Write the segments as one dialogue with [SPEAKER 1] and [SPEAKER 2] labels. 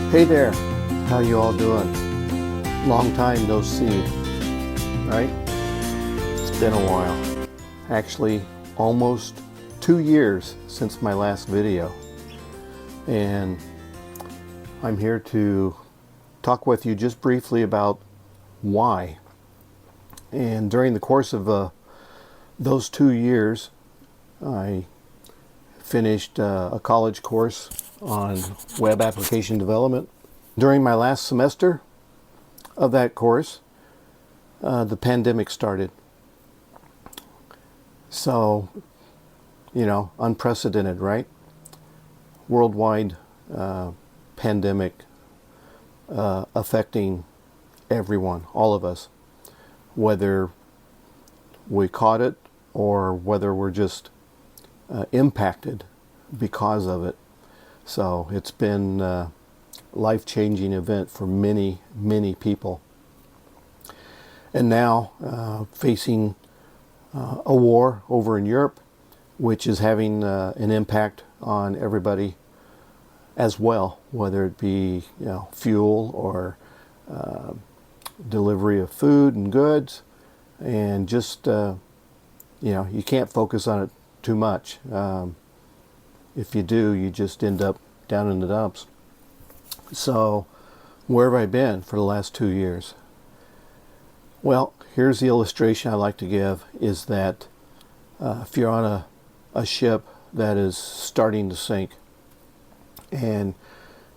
[SPEAKER 1] Hey there, how you all doing? Long time no see, right? It's been a while. Actually, almost 2 years since my last video. And I'm here to talk with you just briefly about why. And during the course of those 2 years, I finished a college course on web application development. During my last semester of that course, the pandemic started. So, unprecedented, right? Worldwide pandemic affecting everyone, all of us, whether we caught it or whether we're just impacted because of it. So it's been a life-changing event for many, many people. And now facing a war over in Europe, which is having an impact on everybody as well, whether it be fuel or delivery of food and goods, and just you can't focus on it too much. If you do, you just end up down in the dumps. So, where have I been for the last 2 years? Well, here's the illustration I like to give, is that if you're on a ship that is starting to sink, and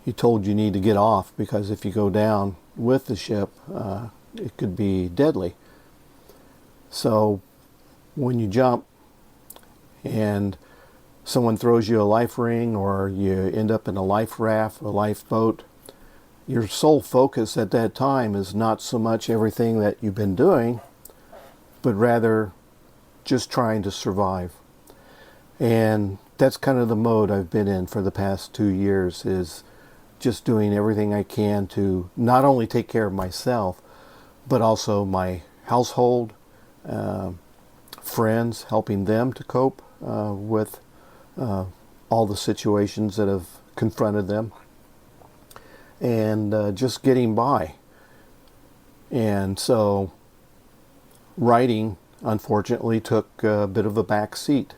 [SPEAKER 1] you're told you need to get off because if you go down with the ship, it could be deadly. So, when you jump and someone throws you a life ring or you end up in a life raft, a lifeboat, your sole focus at that time is not so much everything that you've been doing, but rather just trying to survive. And that's kind of the mode I've been in for the past 2 years, is just doing everything I can to not only take care of myself, but also my household, friends, helping them to cope with all the situations that have confronted them, and just getting by. And so writing, unfortunately, took a bit of a back seat.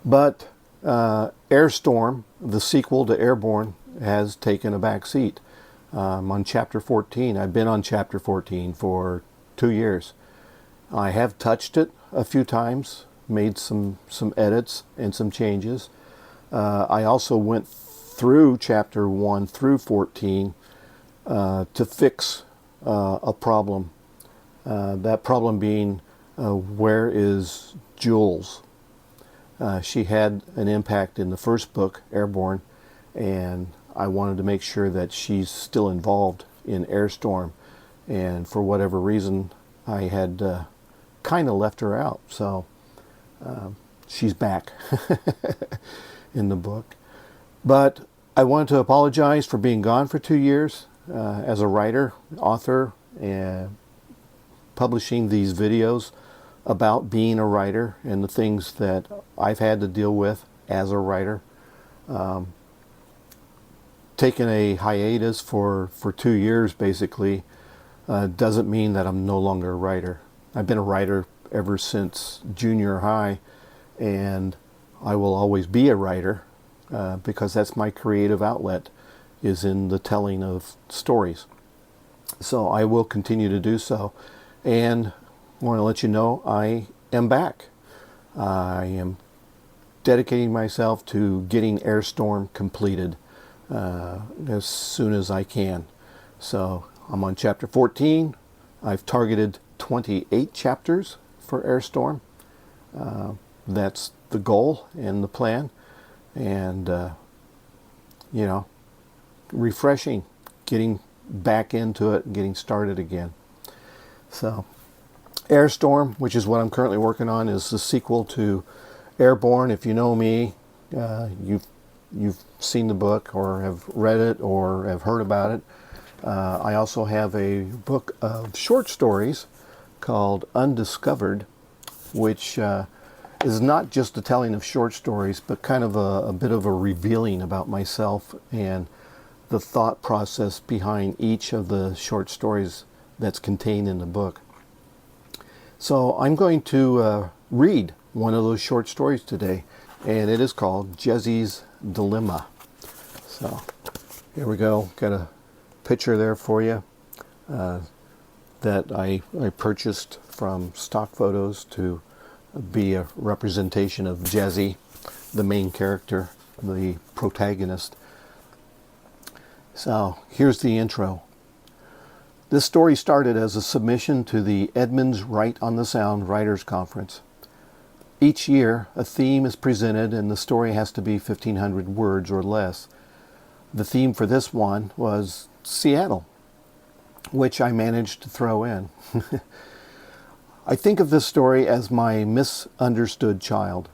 [SPEAKER 1] But Airstorm, the sequel to Airborne, has taken a back seat. I'm on chapter 14. I've been on chapter 14 for 2 years. I have touched it a few times, made some edits and some changes. I also went through chapter 1 through 14 to fix a problem. That problem being, where is Jules? She had an impact in the first book, Airborne, and I wanted to make sure that she's still involved in Airstorm. And for whatever reason, I had kind of left her out. So she's back in the book. But I wanted to apologize for being gone for 2 years as a writer, author, and publishing these videos about being a writer and the things that I've had to deal with as a writer. Taking a hiatus for 2 years basically doesn't mean that I'm no longer a writer. I've been a writer ever since junior high, and I will always be a writer because that's my creative outlet, is in the telling of stories. So I will continue to do so, and I want to let you know I am back. I am dedicating myself to getting Airstorm completed as soon as I can. So I'm on chapter 14. I've targeted 28 chapters for Airstorm. That's the goal and the plan. And, refreshing, getting back into it and getting started again. So Airstorm, which is what I'm currently working on, is the sequel to Airborne. If you know me, you've seen the book or have read it or have heard about it. I also have a book of short stories called Undiscovered, which is not just the telling of short stories, but kind of a bit of a revealing about myself and the thought process behind each of the short stories that's contained in the book. So I'm going to read one of those short stories today, and it is called Jezi's Dilemma. So here we go. Got a picture there for you that I purchased from stock photos to be a representation of Jezi, the main character, the protagonist. So here's the intro. This story started as a submission to the Edmonds Write on the Sound Writers Conference. Each year, a theme is presented and the story has to be 1,500 words or less. The theme for this one was Seattle, which I managed to throw in. I think of this story as my misunderstood child.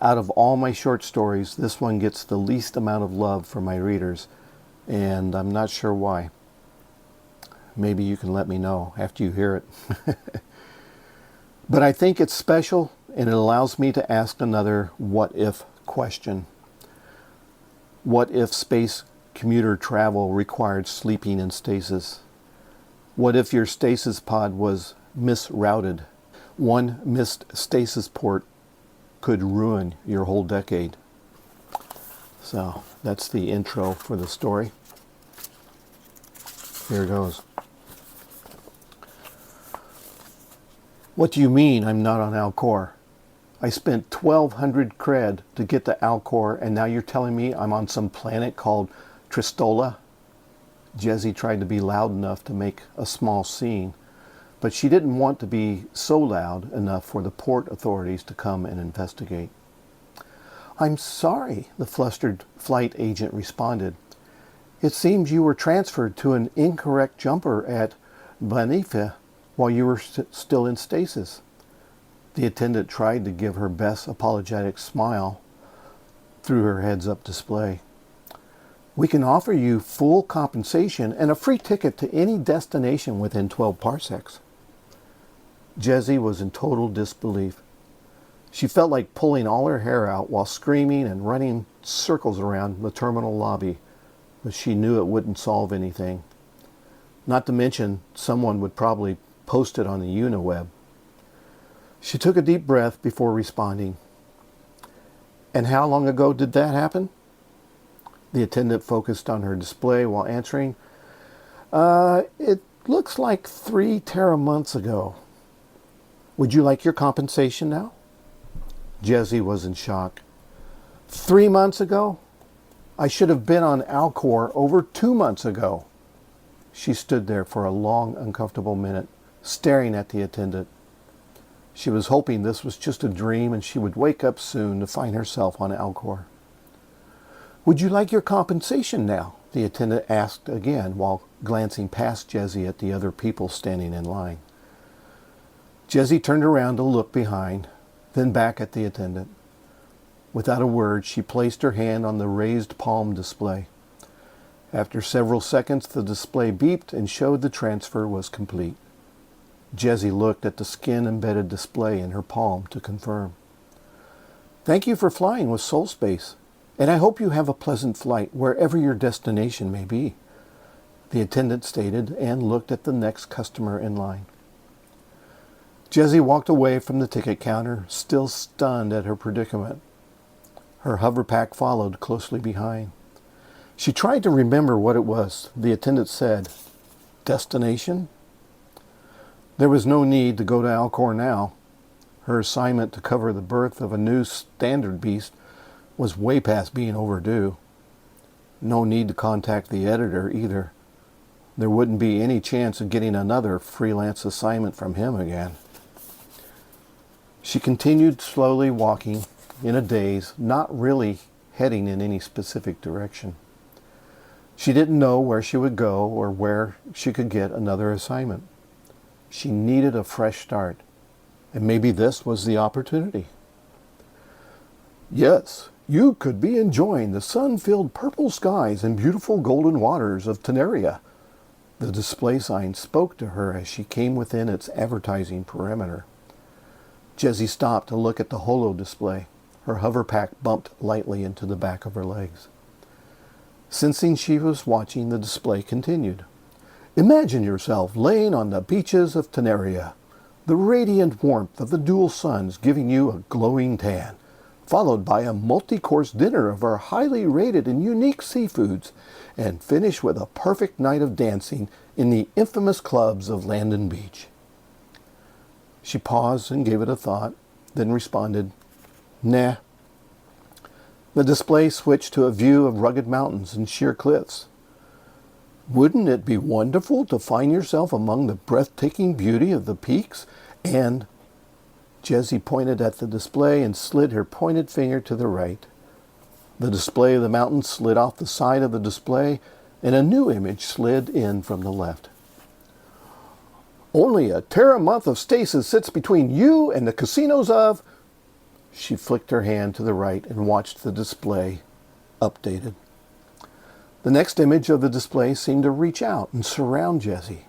[SPEAKER 1] Out of all my short stories, this one gets the least amount of love from my readers, and I'm not sure why. Maybe you can let me know after you hear it. But I think it's special, and it allows me to ask another what-if question. What if space commuter travel required sleeping in stasis? What if your stasis pod was misrouted? One missed stasis port could ruin your whole decade. So that's the intro for the story. Here it goes. What do you mean I'm not on Alcor? I spent 1,200 cred to get to Alcor, and now you're telling me I'm on some planet called Tristola? Jezi tried to be loud enough to make a small scene, but she didn't want to be so loud enough for the port authorities to come and investigate. I'm sorry, the flustered flight agent responded. It seems you were transferred to an incorrect jumper at Banife while you were still in stasis. The attendant tried to give her best apologetic smile through her heads-up display. We can offer you full compensation and a free ticket to any destination within 12 parsecs. Jezi was in total disbelief. She felt like pulling all her hair out while screaming and running circles around the terminal lobby, but she knew it wouldn't solve anything. Not to mention, someone would probably post it on the Uniweb. She took a deep breath before responding. And how long ago did that happen? The attendant focused on her display while answering. It looks like 3 teramonths ago. Would you like your compensation now? Jezi was in shock. 3 months ago? I should have been on Alcor over 2 months ago. She stood there for a long, uncomfortable minute, staring at the attendant. She was hoping this was just a dream and she would wake up soon to find herself on Alcor. Would you like your compensation now? The attendant asked again while glancing past Jezi at the other people standing in line. Jezi turned around to look behind, then back at the attendant. Without a word, she placed her hand on the raised palm display. After several seconds, the display beeped and showed the transfer was complete. Jezi looked at the skin-embedded display in her palm to confirm. Thank you for flying with Soul Space, and I hope you have a pleasant flight wherever your destination may be, the attendant stated and looked at the next customer in line. Jezi walked away from the ticket counter, still stunned at her predicament. Her hoverpack followed closely behind. She tried to remember what it was. The attendant said, Destination? There was no need to go to Alcor now. Her assignment to cover the birth of a new standard beast was way past being overdue. No need to contact the editor either. There wouldn't be any chance of getting another freelance assignment from him again. She continued slowly walking in a daze, not really heading in any specific direction. She didn't know where she would go or where she could get another assignment. She needed a fresh start, and maybe this was the opportunity. Yes, you could be enjoying the sun-filled purple skies and beautiful golden waters of Teneria. The display sign spoke to her as she came within its advertising perimeter. Jezi stopped to look at the holo display. Her hoverpack bumped lightly into the back of her legs. Sensing she was watching, the display continued. Imagine yourself laying on the beaches of Teneria, the radiant warmth of the dual suns giving you a glowing tan, followed by a multi-course dinner of our highly rated and unique seafoods, and finish with a perfect night of dancing in the infamous clubs of Landon Beach. She paused and gave it a thought, then responded, "Nah." The display switched to a view of rugged mountains and sheer cliffs. Wouldn't it be wonderful to find yourself among the breathtaking beauty of the peaks and... Jezi pointed at the display and slid her pointed finger to the right. The display of the mountains slid off the side of the display, and a new image slid in from the left. Only a teramonth of stasis sits between you and the casinos of... She flicked her hand to the right and watched the display updated. The next image of the display seemed to reach out and surround Jezi.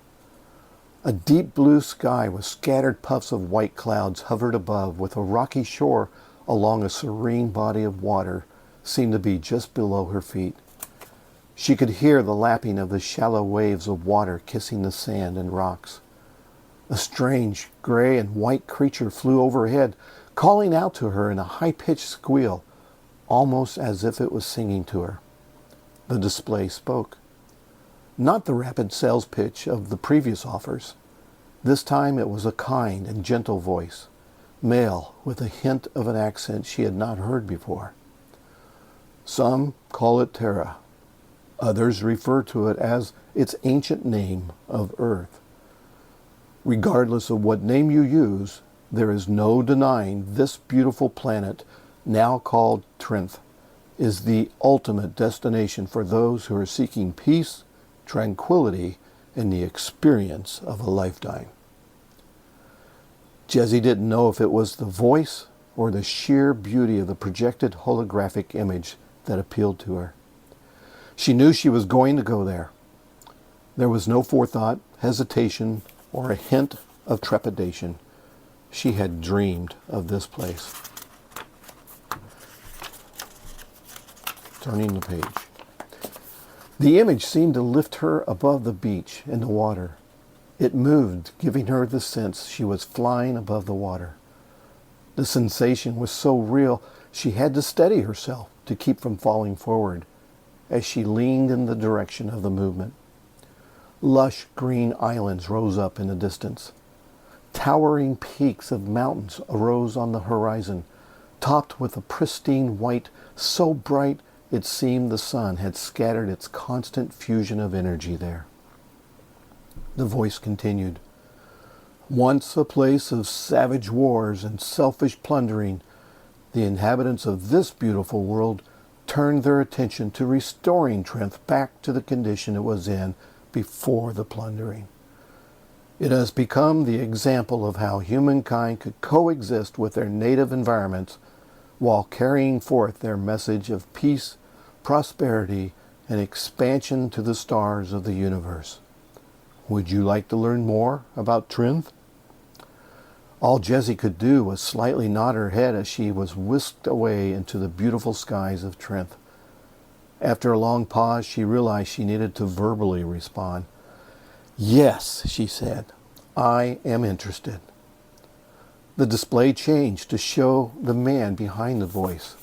[SPEAKER 1] A deep blue sky with scattered puffs of white clouds hovered above, with a rocky shore along a serene body of water seemed to be just below her feet. She could hear the lapping of the shallow waves of water kissing the sand and rocks. A strange gray and white creature flew overhead, calling out to her in a high-pitched squeal, almost as if it was singing to her. The display spoke. Not the rapid sales pitch of the previous offers. This time it was a kind and gentle voice, male with a hint of an accent she had not heard before. Some call it Terra. Others refer to it as its ancient name of Earth. Regardless of what name you use, there is no denying this beautiful planet, now called Trinth, is the ultimate destination for those who are seeking peace, tranquility, and the experience of a lifetime. Jezi didn't know if it was the voice or the sheer beauty of the projected holographic image that appealed to her. She knew she was going to go there. There was no forethought, hesitation, or a hint of trepidation. She had dreamed of this place. Turning the page. The image seemed to lift her above the beach and the water. It moved, giving her the sense she was flying above the water. The sensation was so real, she had to steady herself to keep from falling forward as she leaned in the direction of the movement. Lush green islands rose up in the distance. Towering peaks of mountains arose on the horizon, topped with a pristine white so bright it seemed the sun had scattered its constant fusion of energy there. The voice continued. Once a place of savage wars and selfish plundering, the inhabitants of this beautiful world turned their attention to restoring Trinth back to the condition it was in before the plundering. It has become the example of how humankind could coexist with their native environments while carrying forth their message of peace, prosperity, and expansion to the stars of the universe. Would you like to learn more about Trinth? All Jezi could do was slightly nod her head as she was whisked away into the beautiful skies of Trinth. After a long pause, she realized she needed to verbally respond. Yes, she said, I am interested. The display changed to show the man behind the voice.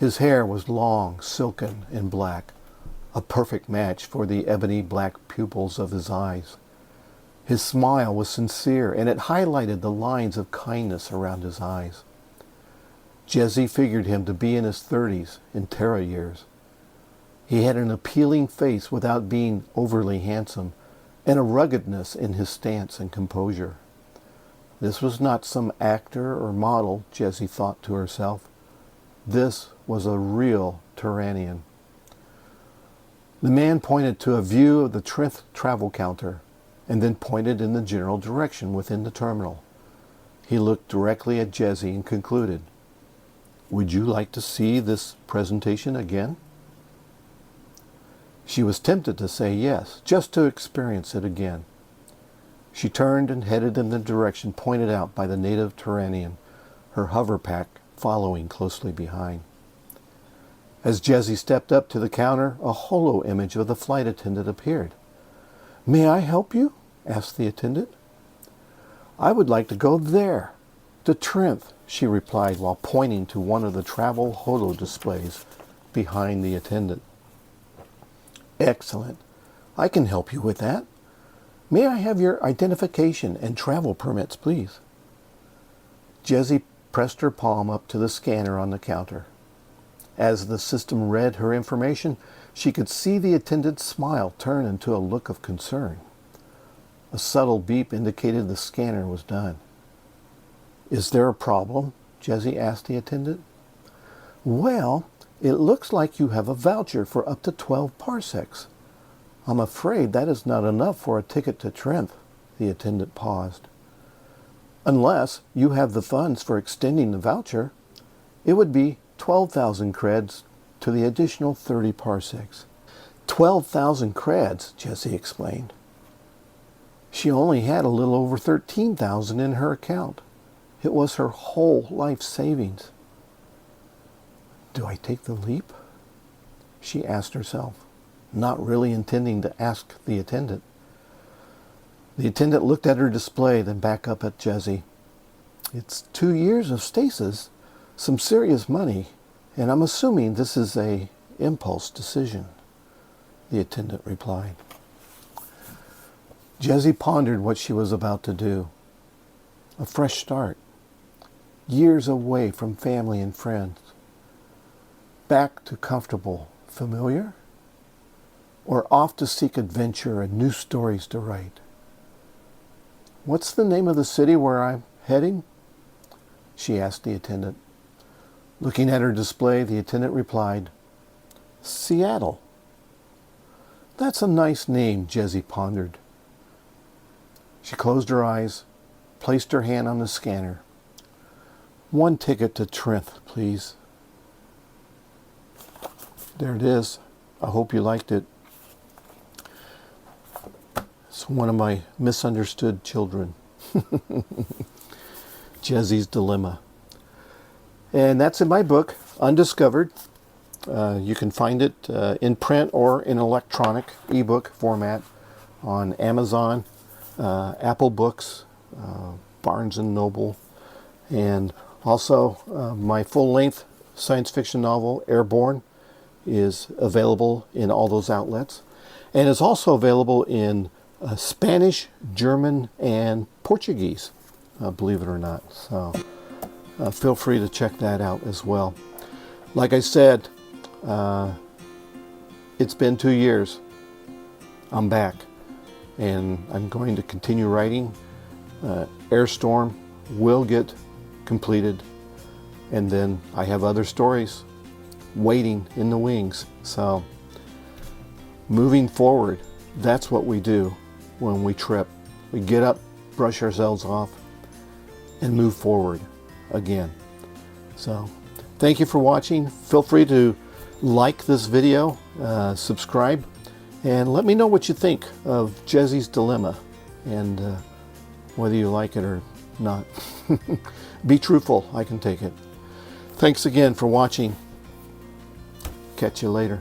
[SPEAKER 1] His hair was long, silken, and black, a perfect match for the ebony black pupils of his eyes. His smile was sincere, and it highlighted the lines of kindness around his eyes. Jezi figured him to be in his 30s, in Terra years. He had an appealing face without being overly handsome, and a ruggedness in his stance and composure. This was not some actor or model, Jezi thought to herself. This was a real Turanian. The man pointed to a view of the Trinth travel counter, and then pointed in the general direction within the terminal. He looked directly at Jezi and concluded, Would you like to see this presentation again? She was tempted to say yes, just to experience it again. She turned and headed in the direction pointed out by the native Turanian, her hover pack following closely behind. As Jezi stepped up to the counter, a holo image of the flight attendant appeared. "May I help you?" asked the attendant. "I would like to go there, to Trent," she replied while pointing to one of the travel holo displays behind the attendant. "Excellent. I can help you with that. May I have your identification and travel permits, please?" Jezi pressed her palm up to the scanner on the counter. As the system read her information, she could see the attendant's smile turn into a look of concern. A subtle beep indicated the scanner was done. "Is there a problem?" Jezi asked the attendant. "Well, it looks like you have a voucher for up to 12 parsecs. I'm afraid that is not enough for a ticket to Trent." The attendant paused. "Unless you have the funds for extending the voucher, it would be 12,000 creds to the additional 30 parsecs. 12,000 creds, Jezi explained. She only had a little over 13,000 in her account. It was her whole life savings. Do I take the leap? She asked herself, not really intending to ask the attendant. The attendant looked at her display, then back up at Jezi. It's 2 years of stasis, some serious money, and I'm assuming this is a impulse decision, the attendant replied. Jezi pondered what she was about to do. A fresh start. Years away from family and friends. Back to comfortable, familiar? Or off to seek adventure and new stories to write? What's the name of the city where I'm heading? She asked the attendant. Looking at her display, the attendant replied, Seattle. That's a nice name, Jezi pondered. She closed her eyes, placed her hand on the scanner. 1 ticket to Trent, please. There it is. I hope you liked it. It's one of my misunderstood children. Jezi's Dilemma. And that's in my book, Undiscovered. You can find it in print or in electronic ebook format on Amazon, Apple Books, Barnes & Noble, and also my full-length science fiction novel, Airborne, is available in all those outlets. And it's also available in Spanish, German, and Portuguese, believe it or not. So feel free to check that out as well. Like I said, it's been 2 years. I'm back, and I'm going to continue writing. Airstorm will get completed, and then I have other stories waiting in the wings. So moving forward, that's what we do when we trip. We get up, brush ourselves off, and move forward again. So thank you for watching. Feel free to like this video, subscribe, and let me know what you think of Jezi's Dilemma and whether you like it or not. Be truthful, I can take it. Thanks again for watching. Catch you later.